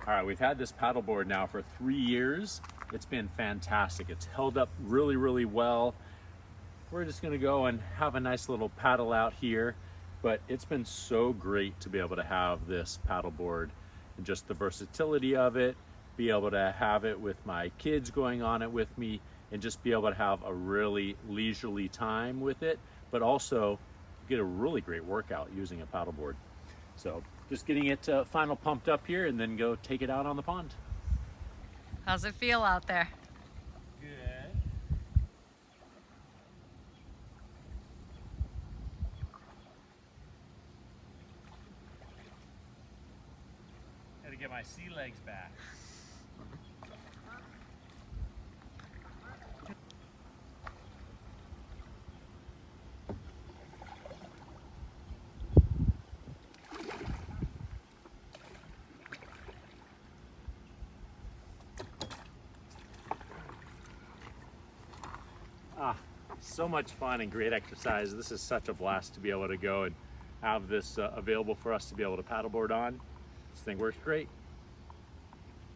All right, we've had this paddleboard now for 3 years. It's been fantastic. It's held up really, really well. We're just gonna go and have a nice little paddle out here, but it's been so great to be able to have this paddleboard and just the versatility of it, be able to have it with my kids going on it with me, and just be able to have a really leisurely time with it, but also get a really great workout using a paddleboard. So just getting it final pumped up here and then go take it out on the pond. How's it feel out there? Good. Gotta get my sea legs back. So much fun and great exercise. This is such a blast to be able to go and have this available for us to be able to paddleboard on. This thing works great.